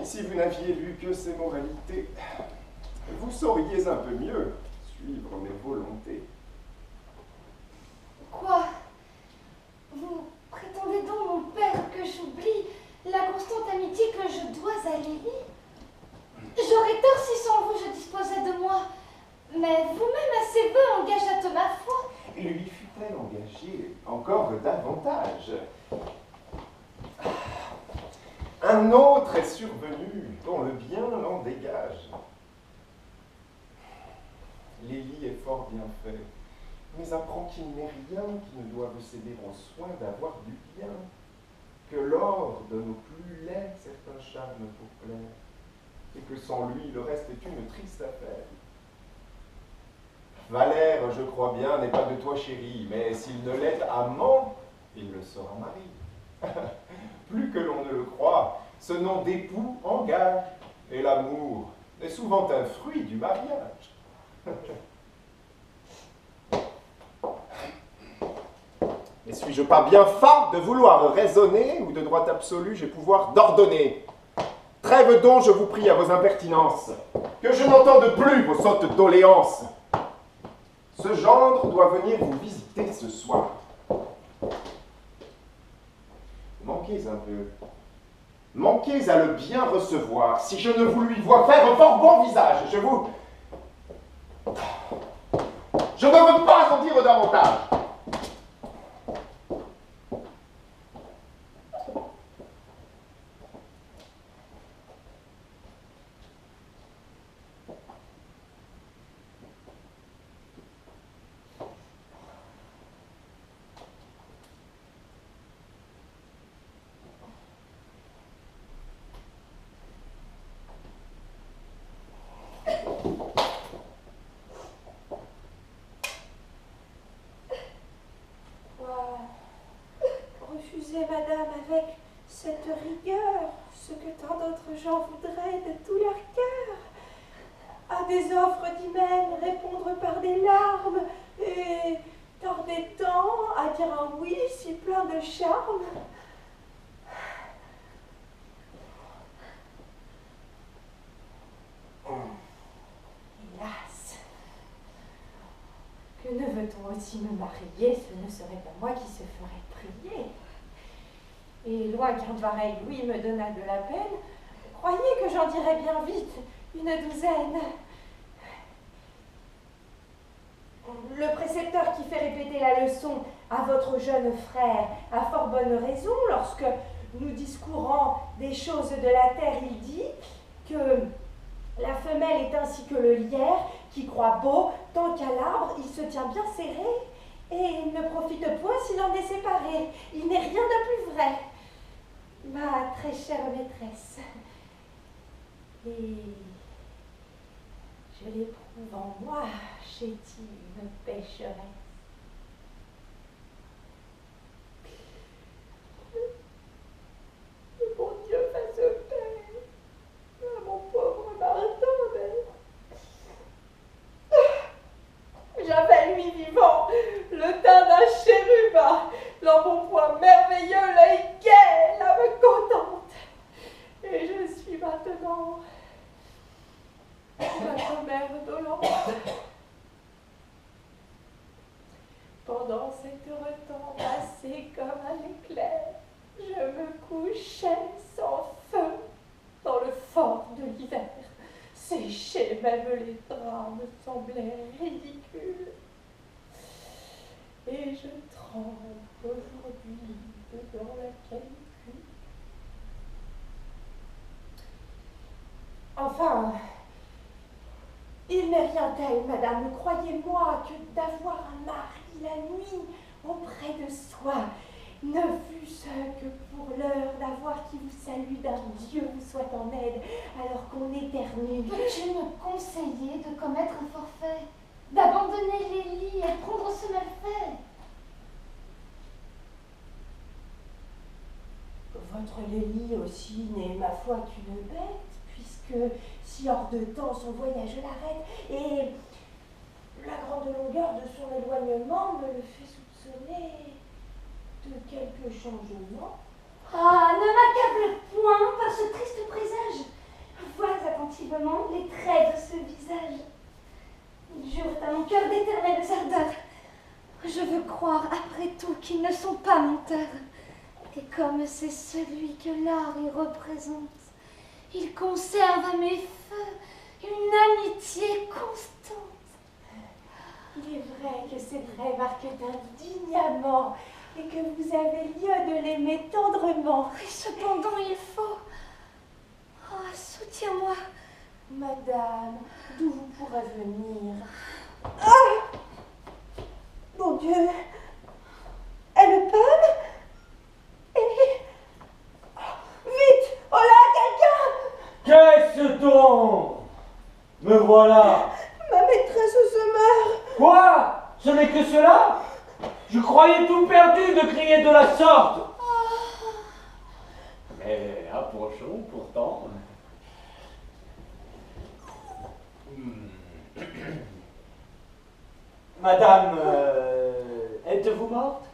Si vous n'aviez lu que ces moralités, vous sauriez un peu mieux suivre mes volontés. Quoi? Vous prétendez donc, mon père, que j'oublie la constante amitié que je dois à Lélie? J'aurais tort si sans vous je disposais de moi. Mais vous-même à ses vœux engageâtes ma foi. Lui fut-elle engagée encore davantage? Un autre est survenu, dont le bien l'en dégage. Lélie est fort bien fait, mais apprend qu'il n'est rien qui ne doive céder au soin d'avoir du bien, que l'or donne au plus laid certains charmes pour plaire, et que sans lui le reste est une triste affaire. Valère, je crois bien, n'est pas de toi chéri, mais s'il ne l'est amant, il le sera mari. Plus que l'on ne le croit, ce nom d'époux engage, et l'amour est souvent un fruit du mariage. Mais suis-je pas bien fat de vouloir raisonner, ou de droit absolu j'ai pouvoir d'ordonner? Trêve donc, je vous prie, à vos impertinences, que je n'entende plus vos sottes doléances. Ce gendre doit venir vous visiter ce soir. Manquez un peu. Manquez à le bien recevoir. Si je ne vous lui vois faire un fort bon visage, je ne veux pas en dire davantage. Madame, avec cette rigueur, ce que tant d'autres gens voudraient de tout leur cœur, à des offres d'hymen répondre par des larmes, et tarder tant à dire un oui si plein de charme. Hélas, que ne veut-on aussi me marier, ce ne serait pas moi qui se ferait prier. Et loin qu'un pareil Louis me donnât de la peine, croyez que j'en dirais bien vite une douzaine. Le précepteur qui fait répéter la leçon à votre jeune frère a fort bonne raison lorsque, nous discourant des choses de la terre, il dit que la femelle est ainsi que le lierre qui croit beau tant qu'à l'arbre il se tient bien serré et ne profite point s'il en est séparé. Il n'est rien de plus vrai. Ma très chère maîtresse, et je l'éprouve en moi, chétive pécheresse. Que bon Dieu fasse paix à mon pauvre Martin. J'avais lui vivant le teint d'un chérubin, l'embonpoint merveilleux, l'œil gai, l'âme contente. Et je suis maintenant votre mère dolente. Pendant cet heureux temps passé comme un éclair, je me couchais sans feu dans le fort de l'hiver. Sécher même les draps me semblait ridicule. Et je tremble aujourd'hui devant la canicule. Enfin, il n'est rien tel, madame, croyez-moi, que d'avoir un mari la nuit auprès de soi, ne fût-ce que pour l'heure d'avoir qui vous salue d'un Dieu vous soit en aide, alors qu'on éternue. Peux-tu me conseiller de commettre un forfait, d'abandonner Lélie et prendre ce malfait? Votre Lélie aussi n'est, ma foi, qu'une bête, puisque si hors de temps son voyage l'arrête, et la grande longueur de son éloignement me le fait soupçonner de quelque changement. Ah, ne m'accable point par ce triste présage. qui ne sont pas menteurs. Et comme c'est celui que l'art y représente, il conserve à mes feux une amitié constante. Il est vrai que ces traits marquent un digne amant et que vous avez lieu de l'aimer tendrement. Et cependant, il faut... Oh, soutiens-moi. Madame, d'où vous pourrez venir? Ah! Mon Dieu! Elle parle? Et... Vite! Oh là, quelqu'un! Qu'est-ce donc? Me voilà. Ma maîtresse se meurt! Quoi? Ce n'est que cela? Je croyais tout perdu de crier de la sorte. Mais approchons pourtant. Madame, êtes-vous morte?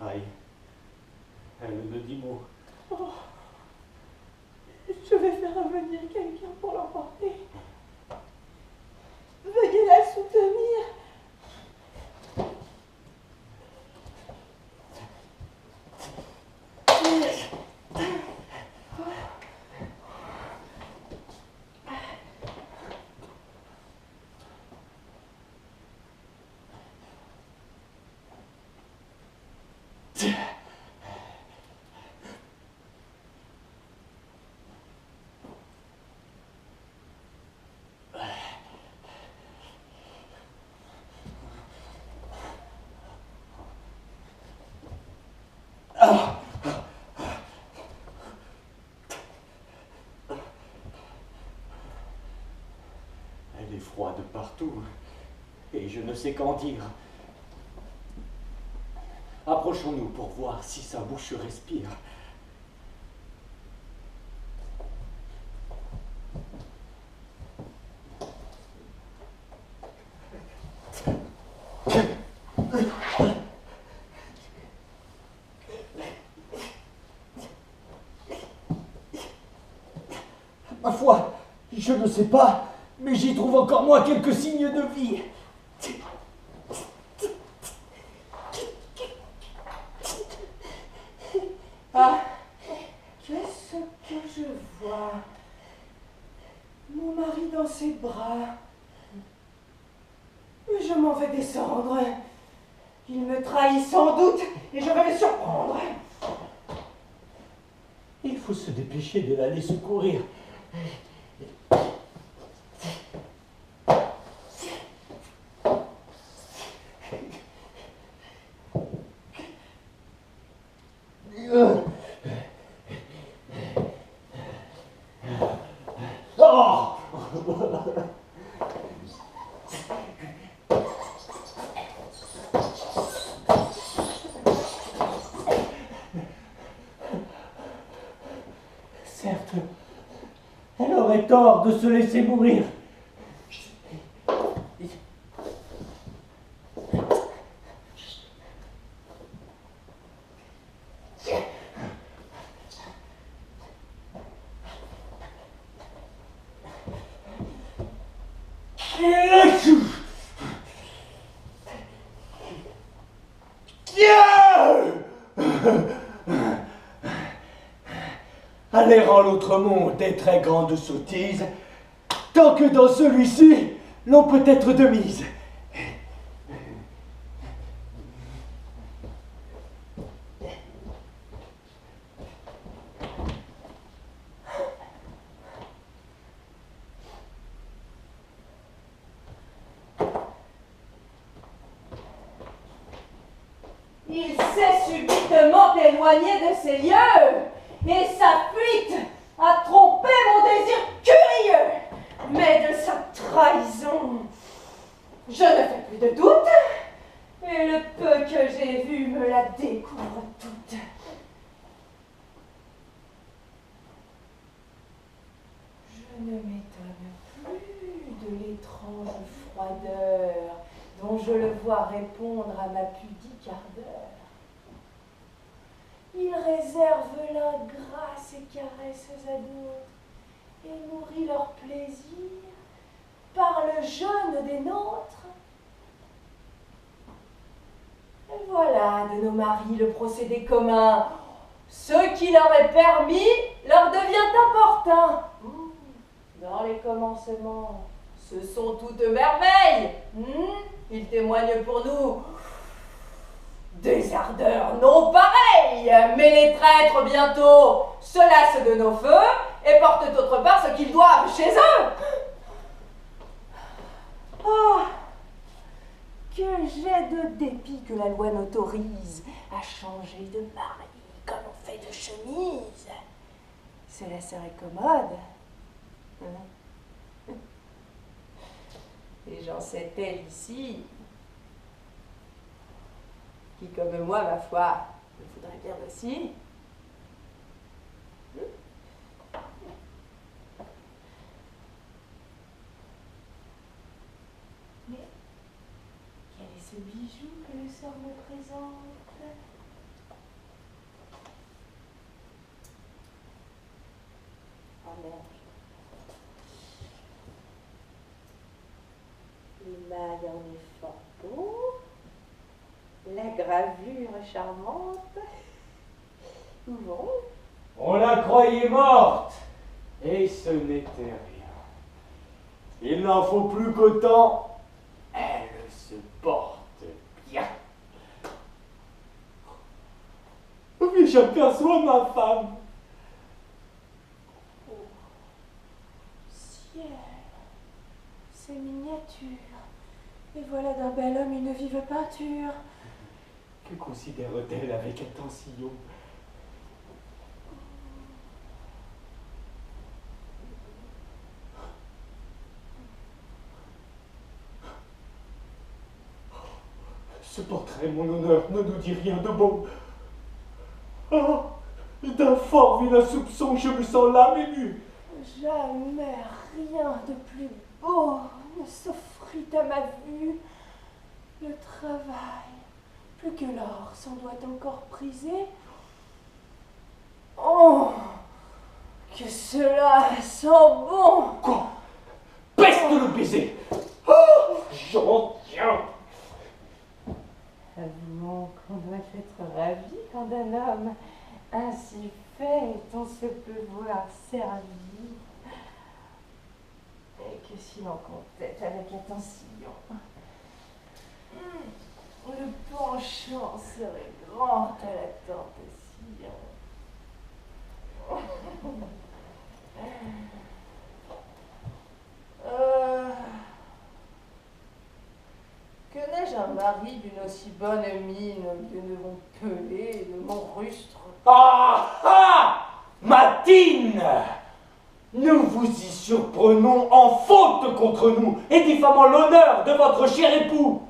Aïe, elle me dit mot. Oh, je vais faire venir quelqu'un pour l'emporter. Veuillez la soutenir. Elle est froide partout, et je ne sais qu'en dire. Approchons-nous pour voir si sa bouche respire. Ma foi, je ne sais pas, mais j'y trouve encore moins quelques signes de vie. Ah, qu'est-ce que je vois? Mon mari dans ses bras. Mais je m'en vais descendre. Il me trahit sans doute et je vais le surprendre. Il faut se dépêcher de l'aller secourir. Certes, elle aurait tort de se laisser mourir. Aller en l'autre monde est très grande sottise, tant que dans celui-ci, l'on peut être de mise. Il s'est subitement éloigné de ces lieux, et sa fuite a trompé mon désir curieux. Mais de sa trahison, je ne fais plus de doute, et le peu que j'ai vu me la découvre toute. Je ne m'étonne plus de l'étrange froideur dont je le vois répondre à ma pudique ardeur. Il réserve là grâce et caresses à d'autres et nourrit leur plaisir par le jeûne des nôtres. Et voilà de nos maris le procédé commun. Ce qui leur est permis leur devient importun. Dans les commencements, ce sont toutes merveilles. Ils témoignent pour nous des ardeurs non pareilles. Mais les traîtres bientôt se lassent de nos feux et portent autre part ce qu'ils doivent chez eux. Oh, que j'ai de dépit que la loi n'autorise à changer de mari comme on fait de chemise. Cela serait commode. Et j'en sais telle ici, qui comme moi, ma foi, me faudrait bien aussi. Mais quel est ce bijou que le sort me présente? Oh merde. L'image en est fort beau, la gravure charmante. Bon. On la croyait morte, et ce n'était rien. Il n'en faut plus qu'autant, elle se porte bien. Mais j'aperçois ma femme. Oh, ciel, c'est miniature. Et voilà d'un bel homme une vive peinture. Que considère-t-elle avec attention? Ce portrait, mon honneur, ne nous dit rien de bon. Ah, d'un fort vilain soupçon, je me sens l'âme émue. Jamais rien de plus beau ne s'offrit à ma vue. Le travail, plus que l'or, s'en doit encore priser. Oh, que cela sent bon! Quoi? Peste le baiser! Oh, j'en tiens! Avouons qu'on doit être ravi quand un homme ainsi fait, on se peut voir servi. Et que si l'on comptait avec attention, le penchant serait grand à la tentation. Que n'ai-je un mari d'une aussi bonne mine de mon pelé et de mon rustre? Ah ah! Matine! Nous vous y surprenons en faute contre nous et diffamant l'honneur de votre cher époux.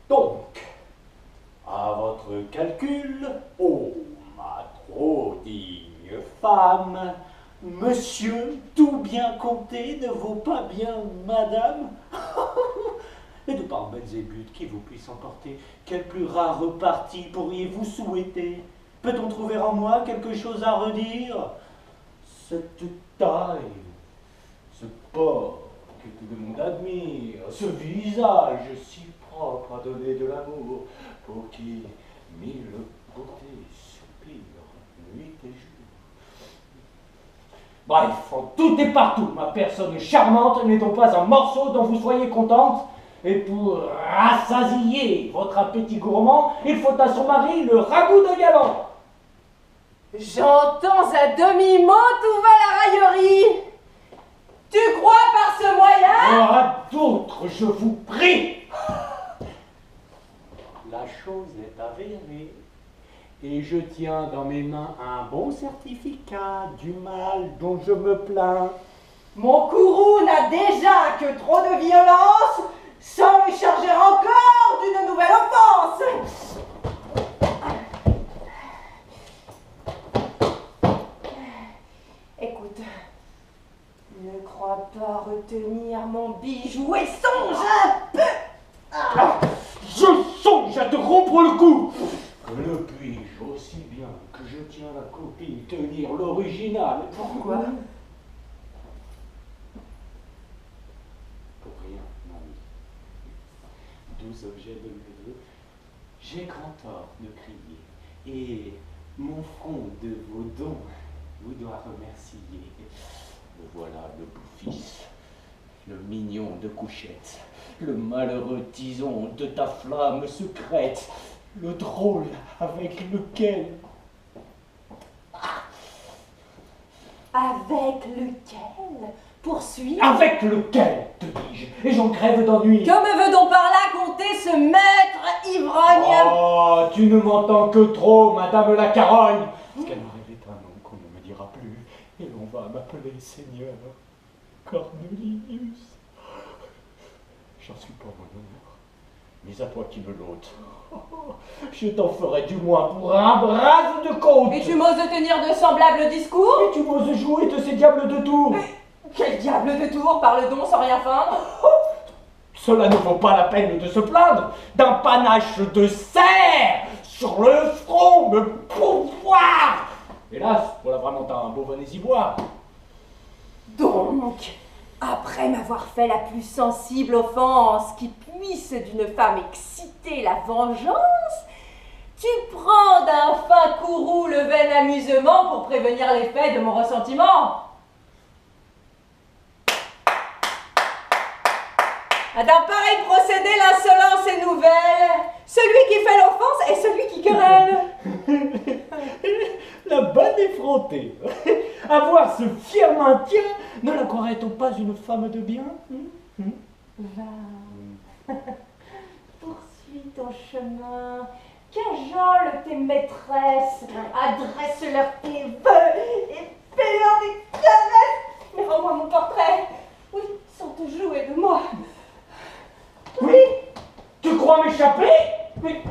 Donc, à votre calcul, ô ma trop digne femme, monsieur, tout bien compté ne vaut pas bien madame. Et de par Belzébuth qui vous puisse emporter, quel plus rare parti pourriez-vous souhaiter? Peut-on trouver en moi quelque chose à redire? Cette taille, ce port que tout le monde admire, ce visage si propre à donner de l'amour, pour qui mille beautés soupirent nuit et jour. Bref, en tout et partout, ma personne charmante n'est donc pas un morceau dont vous soyez contente. Et pour rassasier votre appétit gourmand, il faut à son mari le ragoût de galant. J'entends à demi-mot où va la raillerie. Tu crois par ce moyen? À d'autres, je vous prie. La chose est avérée, et je tiens dans mes mains un bon certificat du mal dont je me plains. Mon courroux n'a déjà que trop de violence, sans le charger encore d'une nouvelle offense. Écoute, ne crois pas retenir mon bijou et songe un peu songe à te rompre le cou. Que ne puis-je aussi bien que je tiens la copie tenir l'original? Pourquoi? Pour rien, mamie. 12 objets de neveu, j'ai grand tort de crier, et mon front de vos dons vous doit remercier. Me voilà le beau-fils, le mignon de couchette, le malheureux tison de ta flamme secrète, le drôle avec lequel... Avec lequel? Poursuis. Avec lequel, te dis-je, et j'en crève d'ennui. Que me veut-on par là compter ce maître ivrogne? Oh, tu ne m'entends que trop, madame la carogne. Qu'elle me rêvait un nom qu'on ne me dira plus, et l'on va m'appeler Seigneur Cornelius. J'en suis pas mon honneur, mais à toi qui me l'ôtes, je t'en ferai du moins pour un bras de côte. Et tu m'oses tenir de semblables discours? Et tu m'oses jouer de ces diables de tours. Quel diable de tour, parle donc sans rien feindre. Cela ne vaut pas la peine de se plaindre d'un panache de cerf sur le front, me pourvoir. Hélas, voilà vraiment un beau venez-y-boire. Donc, après m'avoir fait la plus sensible offense qui puisse d'une femme exciter la vengeance, tu prends d'un fin courroux le vain amusement pour prévenir l'effet de mon ressentiment. D'un pareil procédé, l'insolence est nouvelle. Celui qui fait l'offense est celui qui querelle. La bonne effrontée. Avoir ce fier maintien, ne la croirait-on pas une femme de bien? Va, poursuis ton chemin, cajole tes maîtresses, adresse-leur tes vœux et fais-leur des caresses. Mais rends-moi mon portrait, oui, sans te jouer de moi. Oui, tu crois m'échapper? Mais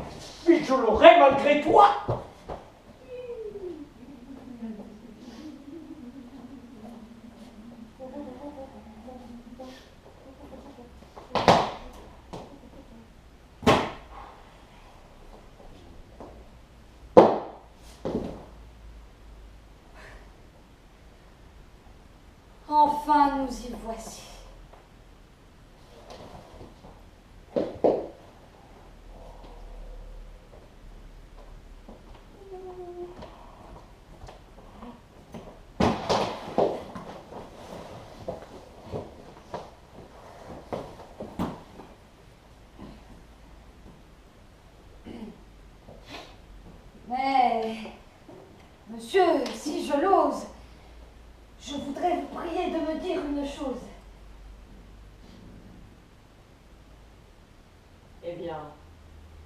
je l'aurai malgré toi. Enfin, nous y voici. Mais, monsieur, si je l'ose, je voudrais vous prier de me dire une chose. Eh bien,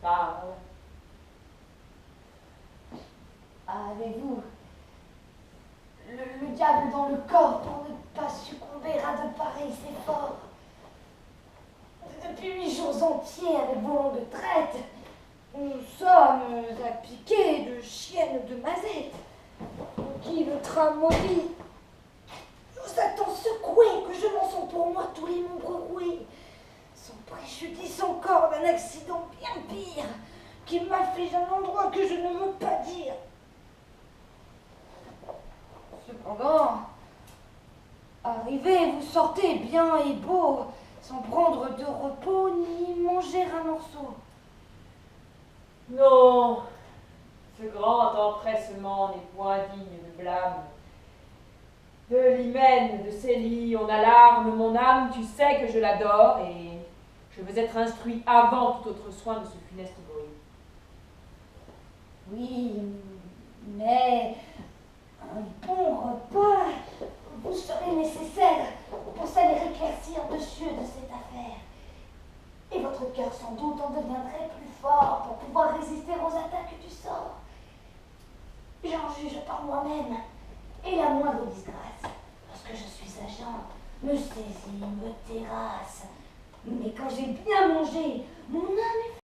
parle. Avez-vous le diable dans le corps pour ne pas succomber à de pareils efforts? Depuis 8 jours entiers avec vos longues traites, nous sommes à piquer de chiennes de mazette, qui le train maudit nous a tant secoué que je m'en sens pour moi tous les membres roués, sans préjudice encore d'un accident bien pire, qui m'afflige un endroit que je ne veux pas dire. Cependant, arrivé, vous sortez bien et beau, sans prendre de repos ni manger un morceau. Non, ce grand empressement n'est point digne de blâme. De l'hymen de Célie, on alarme mon âme, tu sais que je l'adore et je veux être instruit avant tout autre soin de ce funeste bruit. Oui, mais un bon repas vous serait nécessaire pour salir éclaircir dessus de cette affaire. Et votre cœur sans doute en deviendrait plus fort pour pouvoir résister aux attaques du sort. J'en juge par moi-même, et la moindre disgrâce, lorsque je suis agent, me saisit, me terrasse. Mais quand j'ai bien mangé,